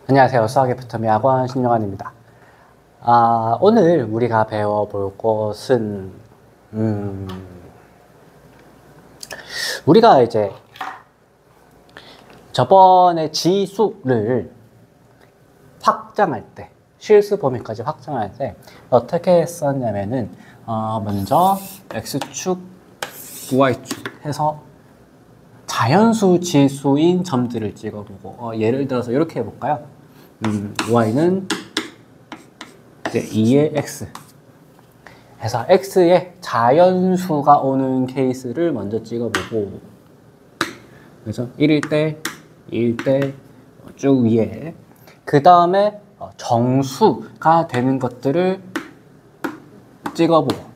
안녕하세요. 수학의 피터미 학원 신용환입니다. 오늘 우리가 배워볼 것은 우리가 이제 저번에 지수를 확장할 때, 실수 범위까지 확장할 때 어떻게 했었냐면은 먼저 x축, y축 해서 자연수 지수인 점들을 찍어보고 예를 들어서 이렇게 해볼까요? y는 이제 2의 x 해서 x에 자연수가 오는 케이스를 먼저 찍어보고, 그래서 1일 때, 2일 때 쭉 위에, 그 다음에 정수가 되는 것들을 찍어보고,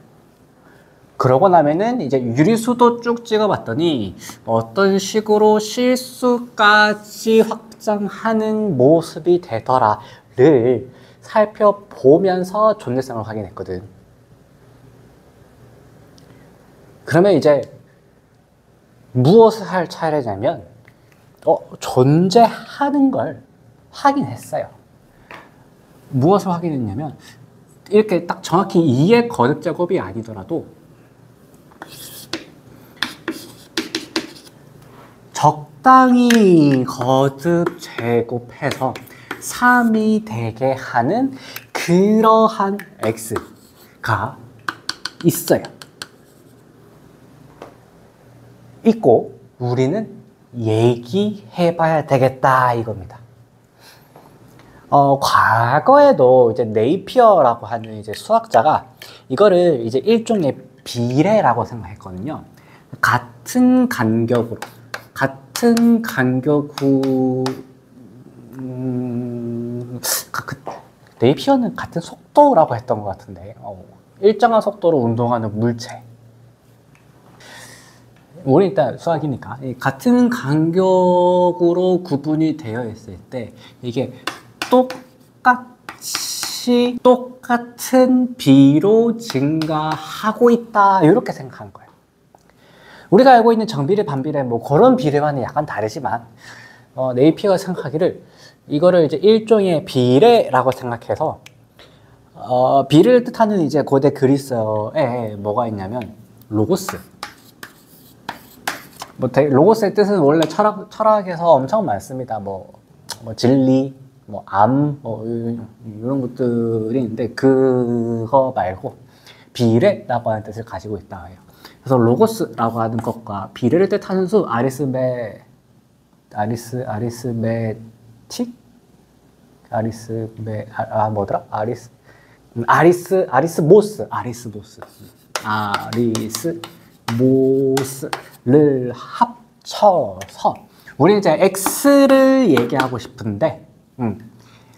그러고 나면은 이제 유리수도 쭉 찍어봤더니 어떤 식으로 실수까지 확장하는 모습이 되더라를 살펴보면서 존재성을 확인했거든. 그러면 이제 무엇을 할 차례냐면 존재하는 걸 확인했어요. 무엇을 확인했냐면 이렇게 딱 정확히 2의 거듭 제곱이 아니더라도 적당히 거듭 제곱해서 3이 되게 하는 그러한 x가 있어요. 있고 우리는 얘기해봐야 되겠다 이겁니다. 과거에도 이제 네이피어라고 하는 이제 수학자가 이거를 이제 일종의 비례라고 생각했거든요. 같은 간격으로 네이피어는 같은 속도라고 했던 것 같은데, 일정한 속도로 운동하는 물체. 우리 일단 수학이니까 같은 간격으로 구분이 되어 있을 때 이게 똑같은 비로 증가하고 있다 이렇게 생각한 거예요. 우리가 알고 있는 정비례, 반비례 뭐 그런 비례와는 약간 다르지만 네이피어가 생각하기를 이거를 이제 일종의 비례라고 생각해서 비례를 뜻하는 이제 고대 그리스어에 뭐가 있냐면 로고스. 로고스의 뜻은 원래 철학에서 엄청 많습니다. 뭐 진리, 이런 것들이 있는데 그거 말고 비례라고 하는 뜻을 가지고 있다 해요. 그래서 로고스라고 하는 것과 비례를 뜻하는 수 아리스모스를 합쳐서 우리 이제 x를 얘기하고 싶은데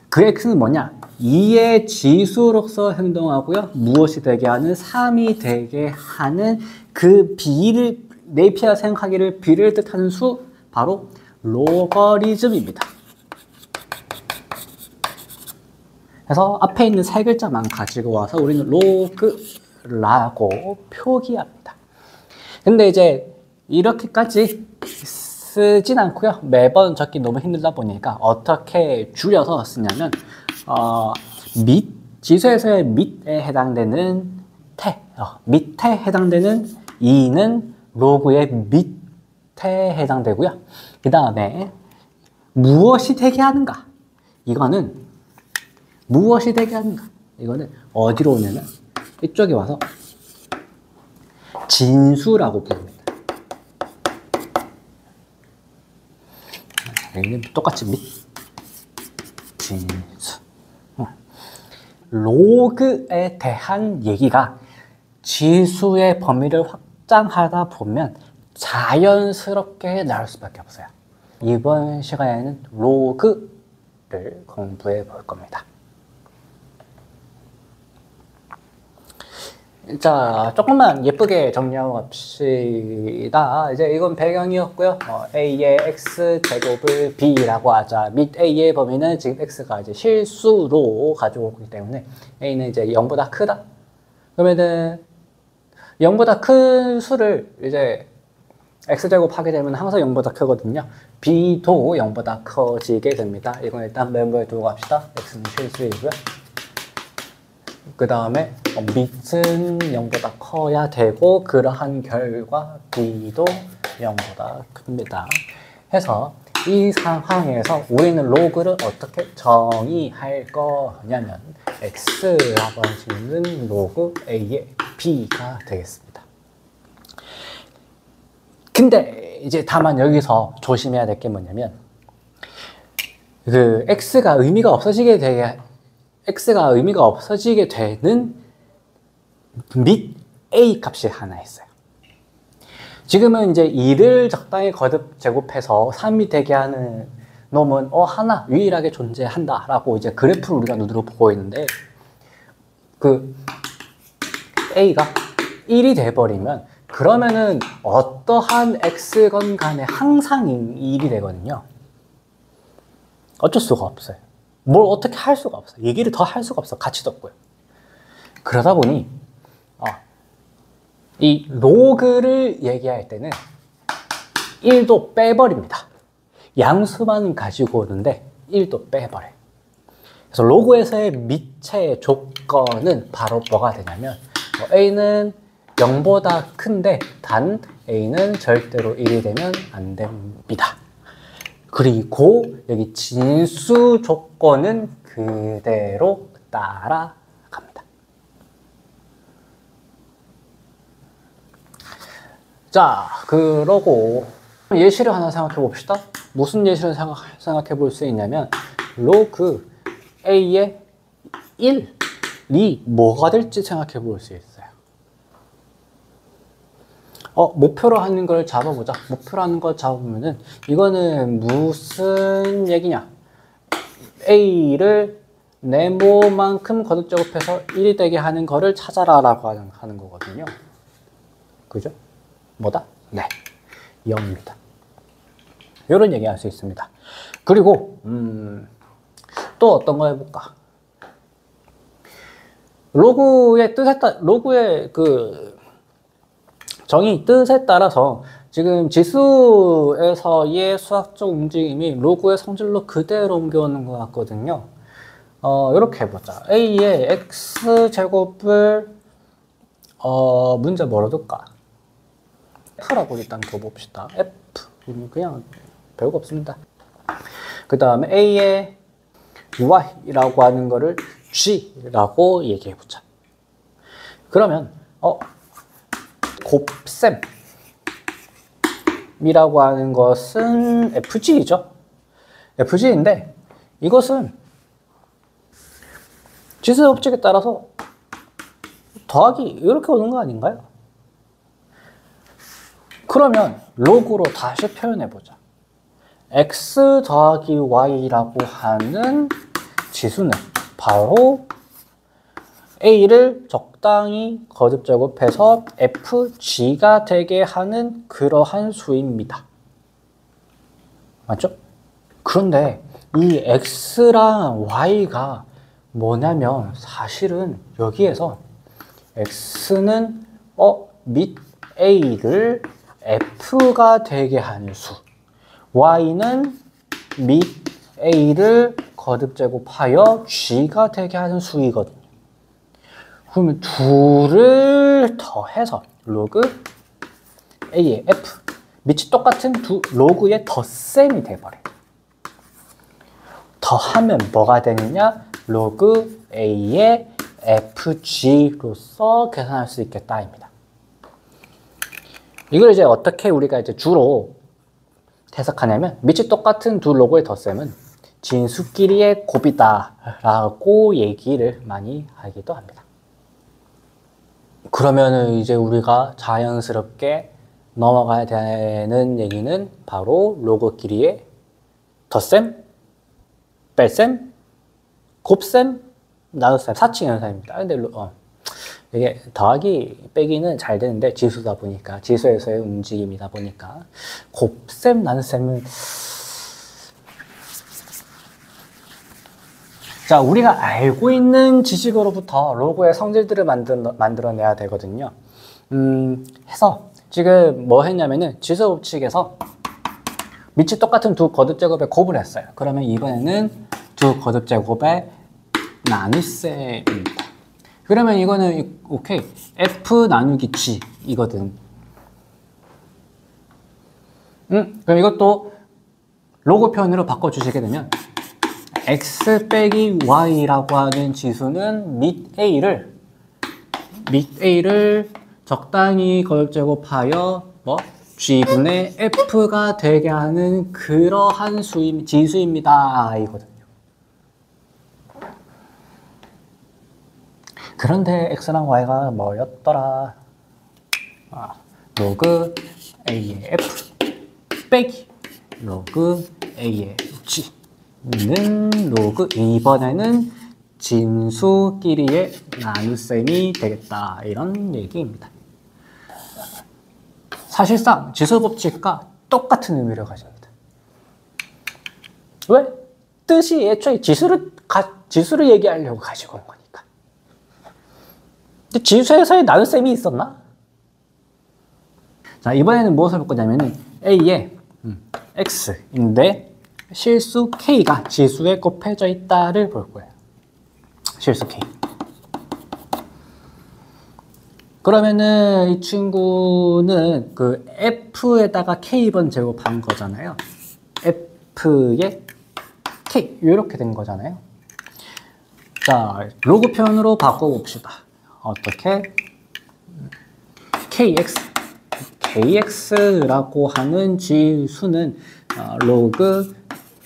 그 x는 뭐냐? 2의 지수로서 행동하고요. 무엇이 되게 하는? 3이 되게 하는 그 비를, 네이피어가 생각하기를 비를 뜻하는 수, 바로 로거리즘입니다. 그래서 앞에 있는 세 글자만 가지고 와서 우리는 로그라고 표기합니다. 근데 이제 이렇게까지 쓰진 않고요. 매번 적기 너무 힘들다 보니까 어떻게 줄여서 쓰냐면 지수에서의 밑에 해당되는 밑에 해당되는 2는 로그의 밑에 해당되고요. 그 다음에 무엇이 되게 하는가? 이거는 무엇이 되게 하는가? 이거는 어디로 오냐면 이쪽에 와서 진수라고 부릅니다. 똑같이 진수. 로그에 대한 얘기가 지수의 범위를 확장하다 보면 자연스럽게 나올 수밖에 없어요. 이번 시간에는 로그를 공부해 볼 겁니다. 자, 조금만 예쁘게 정리하고 갑시다. 이제 이건 배경이었고요. a의 x 제곱을 b라고 하자. 및 a의 범위는 지금 x가 이제 실수로 가지고 오기 때문에 a는 이제 0보다 크다. 그러면은 0보다 큰 수를 이제 x제곱 하게 되면 항상 0보다 크거든요. b도 0보다 커지게 됩니다. 이건 일단 멤버에 두고 갑시다. x는 실수이고요. 그 다음에 밑은 0보다 커야 되고 그러한 결과 b도 0보다 큽니다. 해서 이 상황에서 우리는 로그를 어떻게 정의할 거냐면 x라고 하시는 로그 a의 b가 되겠습니다. 근데 이제 다만 여기서 조심해야 될 게 뭐냐면 그 x가 의미가 없어지게 되는 밑 a 값이 하나 있어요. 지금은 이제 2를 적당히 거듭 제곱해서 3이 되게 하는 놈은 하나 유일하게 존재한다 라고 이제 그래프를 우리가 눈으로 보고 있는데 그 a가 1이 돼버리면 그러면은 어떠한 x건 간에 항상 1이 되거든요. 어쩔 수가 없어요. 뭘 어떻게 할 수가 없어요. 얘기를 더 할 수가 없어. 가치도 없고요. 그러다 보니 이 로그를 얘기할 때는 1도 빼버립니다. 양수만 가지고 오는데 1도 빼버려요. 그래서 로그에서의 미체의 조건은 바로 뭐가 되냐면 a는 0보다 큰데 단 a는 절대로 1이 되면 안 됩니다. 그리고 여기 진수 조건은 그대로 따라갑니다. 자, 그러고 예시를 하나 생각해 봅시다. 무슨 예시를 생각해 볼 수 있냐면 로그 a의 1이 뭐가 될지 생각해 볼 수 있어요. 목표로 하는 걸 잡아보자. 목표로 하는 걸 잡아보면은 이거는 무슨 얘기냐? a를 네모만큼 거듭 제곱해서 1이 되게 하는 거를 찾아라라고 하는 거거든요. 그죠? 뭐다? 네, 0입니다. 이런 얘기 할 수 있습니다. 그리고 또 어떤 거 해볼까? 로그의 그 정의 뜻에 따라서 지금 지수에서의 수학적 움직임이 로그의 성질로 그대로 옮겨오는 것 같거든요. 이렇게 해보자. a의 x제곱을 문제 뭐로 둘까? f라고 일단 둬봅시다. f 그냥 별거 없습니다. 그 다음에 a의 y라고 하는 거를 g라고 얘기해보자. 그러면 곱셈이라고 하는 것은 fg이죠. fg인데 이것은 지수의 법칙에 따라서 더하기 이렇게 오는 거 아닌가요? 그러면 로그로 다시 표현해보자. x 더하기 y라고 하는 지수는 바로 a를 적당히 거듭 제곱해서 fg가 되게 하는 그러한 수입니다. 맞죠? 그런데 이 x랑 y가 뭐냐면 사실은 여기에서 x는 밑 a를 f가 되게 하는 수, y는 밑 a를 거듭 제곱하여 g가 되게 하는 수이거든요. 그러면 둘을 더해서 로그 a의 f, 밑이 똑같은 두 로그의 덧셈이 돼버려요. 더하면 뭐가 되느냐? 로그 a의 fg로서 계산할 수 있겠다입니다. 이걸 이제 어떻게 우리가 이제 주로 해석하냐면 밑이 똑같은 두 로그의 덧셈은 진수끼리의 곱이다라고 얘기를 많이 하기도 합니다. 그러면은 이제 우리가 자연스럽게 넘어가야 되는 얘기는 바로 로그끼리의 덧셈, 뺄셈, 곱셈, 나눗셈, 사칙 연산입니다. 근데 이게 더하기 빼기는 잘 되는데 지수다 보니까, 지수에서의 움직임이다 보니까 곱셈, 나눗셈은 자, 우리가 알고 있는 지식으로부터 로그의 성질들을 만들어내야 되거든요. 해서 지금 뭐 했냐면은 지수 법칙에서 밑이 똑같은 두 거듭 제곱에 곱을 했어요. 그러면 이번에는 두 거듭 제곱에 나눗셈입니다. 그러면 이거는 오케이 F 나누기 G 이거든. 그럼 이것도 로그 표현으로 바꿔주시게 되면 x 빼기 y라고 하는 지수는 밑 a를 적당히 거듭제곱하여 뭐 g분의 f가 되게 하는 그러한 지수입니다 이거든요. 그런데 x랑 y가 뭐였더라? 로그 a의 f 빼기 로그 a의 g는 로그 이번에는 진수끼리의 나눗셈이 되겠다 이런 얘기입니다. 사실상 지수 법칙과 똑같은 의미를 가집니다. 왜? 뜻이 애초에 지수를 얘기하려고 가지고 온 거니까. 근데 지수에서의 나눗셈이 있었나? 자, 이번에는 무엇을 볼 거냐면은 a의 x인데 실수 k가 지수에 곱해져 있다를 볼 거예요. 실수 k. 그러면은 이 친구는 그 f에다가 k번 제곱한 거잖아요. f의 k 이렇게 된 거잖아요. 자, 로그 표현으로 바꿔봅시다. 어떻게? kx라고 하는 지수는 로그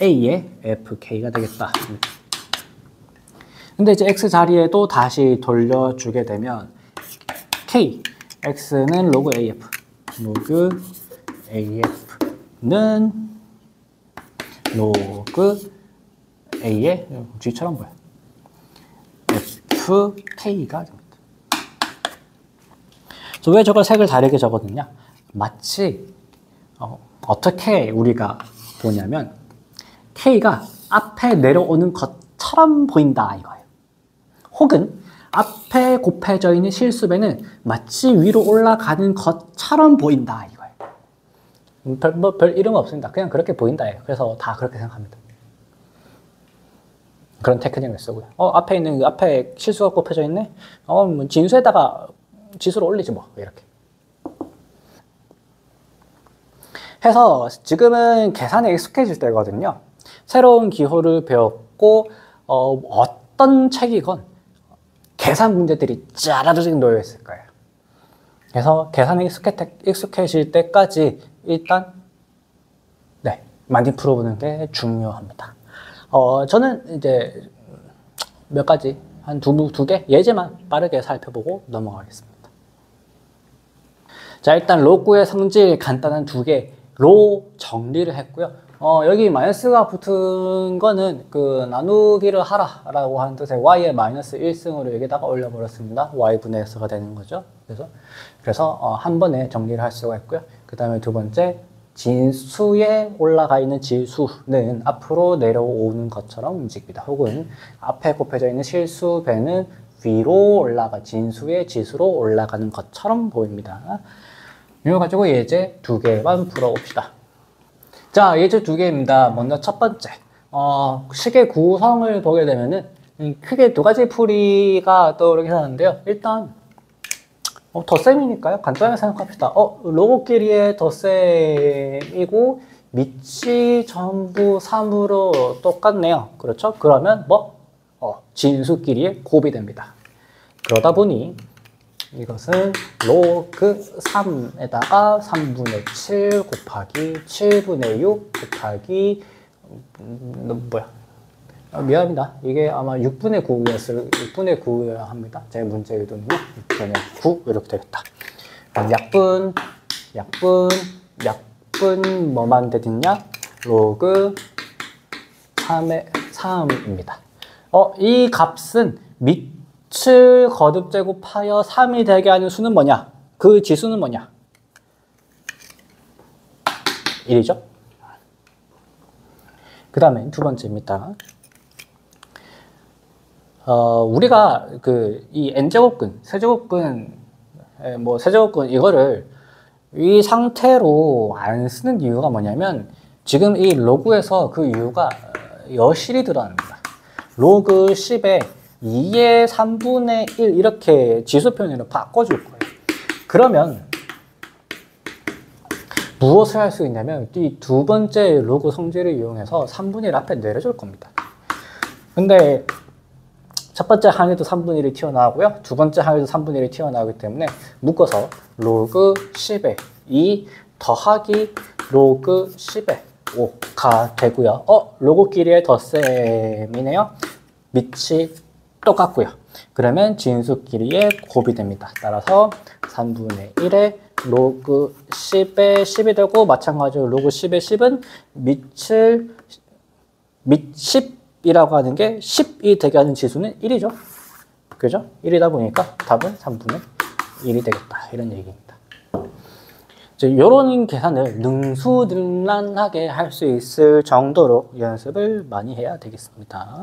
a의 fk가 되겠다. 근데 이제 x 자리에도 다시 돌려주게 되면 x는 로그 af, 로그 af는 로그 a의 g처럼 보여. fk가 됩니다. 왜 저걸 색을 다르게 적었느냐? 마치 어떻게 우리가 보냐면 k가 앞에 내려오는 것처럼 보인다 이거예요. 혹은 앞에 곱해져 있는 실수배는 마치 위로 올라가는 것처럼 보인다 이거예요. 별 이름 없습니다. 그냥 그렇게 보인다예요. 그래서 다 그렇게 생각합니다. 그런 테크닉을 쓰고요. 앞에 있는 앞에 실수가 곱해져 있네. 뭐 진수에다가 지수를 올리지 뭐 이렇게. 해서 지금은 계산에 익숙해질 때거든요. 새로운 기호를 배웠고 어떤 책이건 계산 문제들이 짜라르륵 놓여 있을 거예요. 그래서 계산에 익숙해질 때까지 일단 많이 풀어보는 게 중요합니다. 저는 이제 몇 가지 한 두 개 예제만 빠르게 살펴보고 넘어가겠습니다. 자, 일단 로그의 성질 간단한 두 개로 정리를 했고요. 여기 마이너스가 붙은 거는 그 나누기를 하라 라고 하는 뜻의 y의 마이너스 1승으로 여기다가 올려버렸습니다. y분의 x가 되는 거죠. 그래서 한 번에 정리를 할 수가 있고요. 그 다음에 두 번째, 진수에 올라가 있는 지수는 앞으로 내려오는 것처럼 움직입니다. 혹은 앞에 곱해져 있는 실수배는 위로 진수의 지수로 올라가는 것처럼 보입니다. 이거 가지고 예제 두 개만 풀어봅시다. 자, 예제 두 개입니다. 먼저 첫 번째, 식의 구성을 보게 되면은 크게 두 가지 풀이가 떠오르긴 하는데요. 일단 덧셈이니까요. 간단하게 생각합시다. 로그끼리의 덧셈이고 밑이 전부 3으로 똑같네요. 그렇죠? 그러면 진수끼리의 곱이 됩니다. 그러다 보니 이것은 로그 3에다가 3분의 7 곱하기 7분의 6 곱하기 미안합니다. 이게 아마 6분의 9여야 합니다. 제 문제 의도는요. 6분의 9 이렇게 되겠다. 약분 뭐만 되겠냐? 로그 3입니다. 이 값은 밑을 거듭 제곱하여 3이 되게 하는 수는 뭐냐? 그 지수는 뭐냐? 1이죠. 그 다음에 두 번째입니다. 우리가 이 n제곱근, 세제곱근 이거를 이 상태로 안 쓰는 이유가 뭐냐면 지금 이 로그에서 그 이유가 여실히 드러납니다. 로그 10에 2의 3분의 1 이렇게 지수 표현으로 바꿔줄 거예요. 그러면 무엇을 할 수 있냐면 이 두 번째 로그 성질을 이용해서 3분의 1 앞에 내려줄 겁니다. 근데 첫 번째 항에도 3분의 1이 튀어나오고요. 두 번째 항에도 3분의 1이 튀어나오기 때문에 묶어서 로그 10에 2 더하기 로그 10에 5가 되고요. 로그끼리의 덧셈이네요. 밑이 똑같고요. 그러면 진수끼리의 곱이 됩니다. 따라서 3분의 1에 로그 10에 10이 되고 마찬가지로 로그 10에 10은 밑 10이라고 하는 게 10이 되게 하는 지수는 1이죠. 그죠? 1이다 보니까 답은 3분의 1이 되겠다. 이런 얘기입니다. 이런 계산을 능수능란하게 할 수 있을 정도로 연습을 많이 해야 되겠습니다.